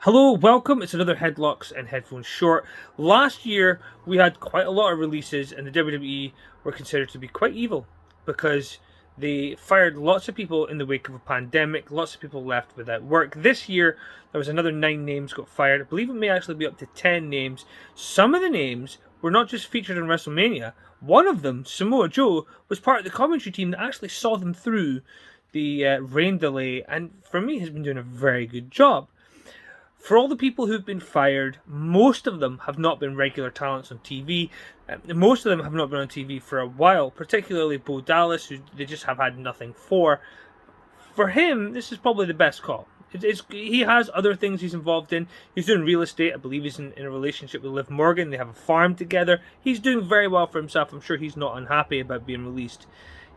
Hello, welcome. It's another Headlocks and Headphones short. Last year, we had quite a lot of releases, and the WWE were considered to be quite evil because they fired lots of people in the wake of a pandemic. Lots of people left without work. This year, there was another 9 names got fired. I believe it may actually be up to 10 names. Some of the names were not just featured in WrestleMania. One of them, Samoa Joe, was part of the commentary team that actually saw them through the rain delay, and for me, has been doing a very good job. For all the people who've been fired, most of them have not been regular talents on TV. Most of them have not been on TV for a while, particularly Bo Dallas, who they just have had nothing for. For him, this is probably the best call. He has other things he's involved in. He's doing real estate. I believe he's in a relationship with Liv Morgan. They have a farm together. He's doing very well for himself. I'm sure he's not unhappy about being released.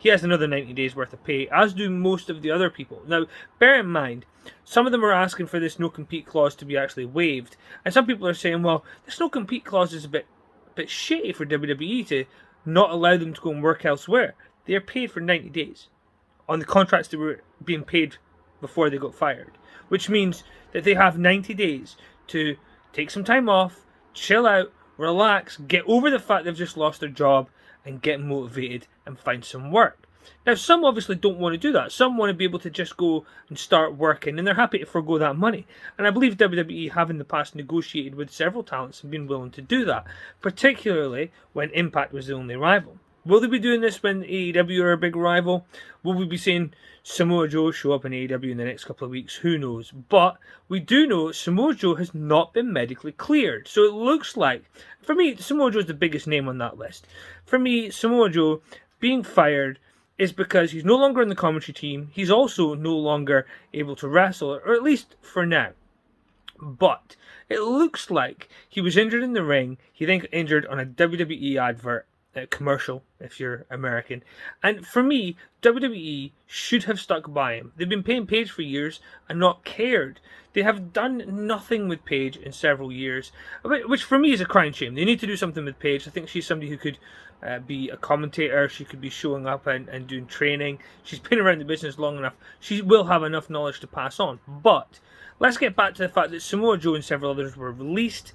He has another 90 days worth of pay, as do most of the other people. Now, bear in mind, some of them are asking for this no-compete clause to be actually waived. And some people are saying, well, this no-compete clause is a bit shitty for WWE to not allow them to go and work elsewhere. They are paid for 90 days on the contracts that were being paid before they got fired. Which means that they have 90 days to take some time off, chill out, relax, get over the fact they've just lost their job, and get motivated and find some work. Now, some obviously don't want to do that. Some want to be able to just go and start working, and they're happy to forgo that money. And I believe WWE have in the past negotiated with several talents and been willing to do that, particularly when Impact was the only rival. Will they be doing this when AEW are a big rival? Will we be seeing Samoa Joe show up in AEW in the next couple of weeks? Who knows? But we do know Samoa Joe has not been medically cleared. So it looks like, for me, Samoa Joe is the biggest name on that list. For me, Samoa Joe being fired is because he's no longer in the commentary team. He's also no longer able to wrestle, or at least for now. But it looks like he was injured in the ring. He then got injured on a WWE advert. Commercial, if you're American. And for me, WWE should have stuck by him. They've been paying Paige for years and not cared. They have done nothing with Paige in several years, which for me is a crying shame. They need to do something with Paige. I think she's somebody who could be a commentator. She could be showing up and doing training. She's been around the business long enough. She will have enough knowledge to pass on. But let's get back to the fact that Samoa Joe and several others were released.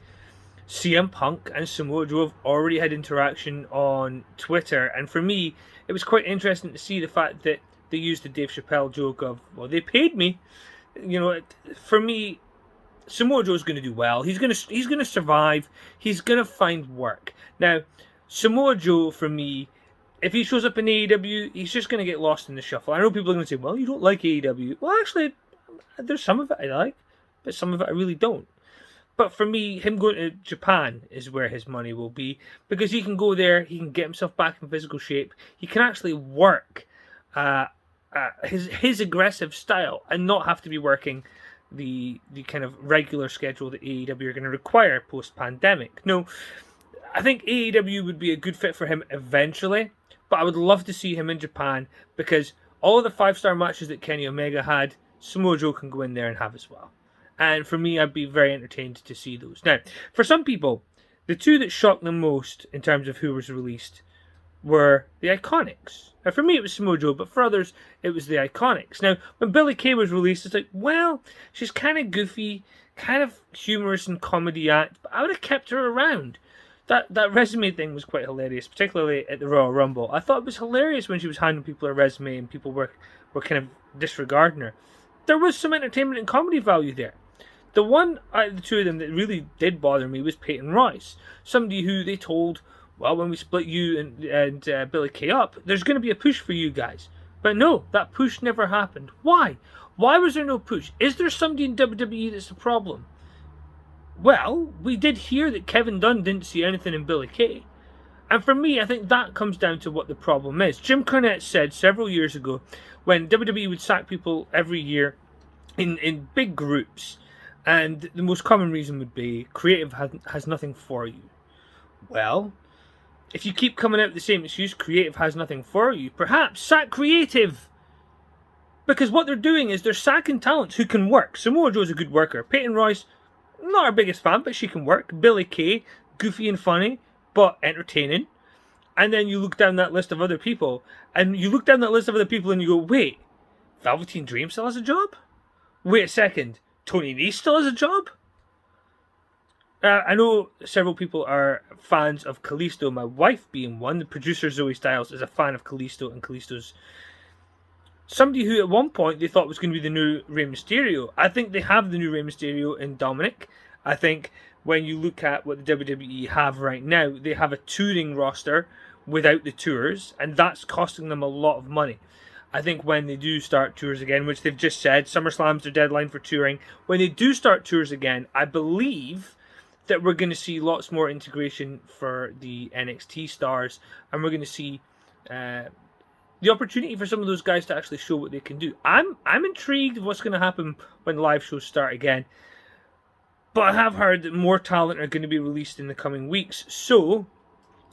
CM Punk and Samoa Joe have already had interaction on Twitter, and for me, it was quite interesting to see the fact that they used the Dave Chappelle joke of, well, they paid me. You know, for me, Samoa Joe's going to do well. He's going to survive. He's going to find work. Now, Samoa Joe, for me, if he shows up in AEW, he's just going to get lost in the shuffle. I know people are going to say, well, you don't like AEW. Well, actually, there's some of it I like, but some of it I really don't. But for me, him going to Japan is where his money will be, because he can go there, he can get himself back in physical shape, he can actually work his aggressive style and not have to be working the kind of regular schedule that AEW are going to require post-pandemic. No, I think AEW would be a good fit for him eventually, but I would love to see him in Japan, because all of the 5-star matches that Kenny Omega had, Samoa Joe can go in there and have as well. And for me, I'd be very entertained to see those. Now, for some people, the two that shocked them most in terms of who was released were the Iconics. Now, for me, it was Samoa Joe, but for others, it was the Iconics. Now, when Billie Kay was released, it's like, well, she's kind of goofy, kind of humorous and comedy act, but I would have kept her around. That resume thing was quite hilarious, particularly at the Royal Rumble. I thought it was hilarious when she was handing people a resume and people were kind of disregarding her. There was some entertainment and comedy value there. The one out of the two of them that really did bother me was Peyton Royce. Somebody who they told, well, when we split you and Billie Kay up, there's going to be a push for you guys. But no, that push never happened. Why? Why was there no push? Is there somebody in WWE that's the problem? Well, we did hear that Kevin Dunn didn't see anything in Billie Kay. And for me, I think that comes down to what the problem is. Jim Cornette said several years ago, when WWE would sack people every year in big groups, and the most common reason would be creative has nothing for you. Well, if you keep coming out with the same excuse, creative has nothing for you, perhaps sack creative. Because what they're doing is they're sacking talents who can work. Samoa Joe's a good worker. Peyton Royce, not our biggest fan, but she can work. Billie Kay, goofy and funny, but entertaining. And then you look down that list of other people, and you go, wait, Velveteen Dream still has a job? Wait a second, Tony Nese still has a job? I know several people are fans of Kalisto, my wife being one. The producer Zoe Styles is a fan of Kalisto, and Kalisto's somebody who at one point they thought was going to be the new Rey Mysterio. I think they have the new Rey Mysterio in Dominic. I think when you look at what the WWE have right now, they have a touring roster without the tours, and that's costing them a lot of money. I think when they do start tours again, which they've just said, SummerSlam's their deadline for touring. When they do start tours again, I believe that we're going to see lots more integration for the NXT stars, and we're going to see the opportunity for some of those guys to actually show what they can do. I'm intrigued of what's going to happen when live shows start again, but I have heard that more talent are going to be released in the coming weeks. So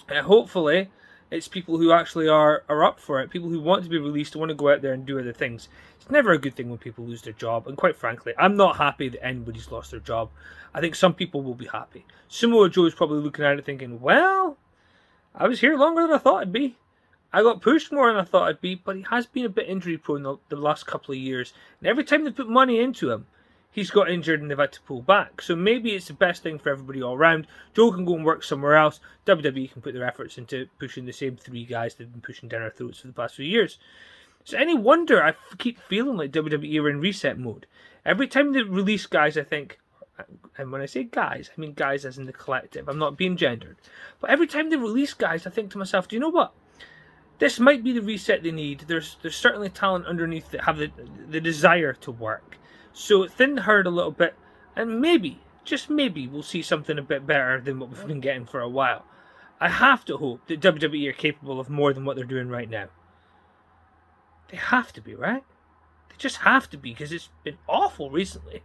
hopefully it's people who actually are up for it, people who want to be released, want to go out there and do other things. It's never a good thing when people lose their job, and quite frankly, I'm not happy that anybody's lost their job. I think some people will be happy. Samoa Joe is probably looking at it thinking, well, I was here longer than I thought I'd be. I got pushed more than I thought I'd be, but he has been a bit injury prone the last couple of years. And every time they put money into him, he's got injured and they've had to pull back. So maybe it's the best thing for everybody all around. Joe can go and work somewhere else. WWE can put their efforts into pushing the same three guys they've been pushing down our throats for the past few years. So any wonder I keep feeling like WWE are in reset mode. Every time they release guys, I think, and when I say guys, I mean guys as in the collective. I'm not being gendered. But every time they release guys, I think to myself, do you know what? This might be the reset they need. There's certainly talent underneath that have the desire to work. So thin the herd a little bit, and maybe, just maybe, we'll see something a bit better than what we've been getting for a while. I have to hope that WWE are capable of more than what they're doing right now. They have to be, right? They just have to be, because it's been awful recently.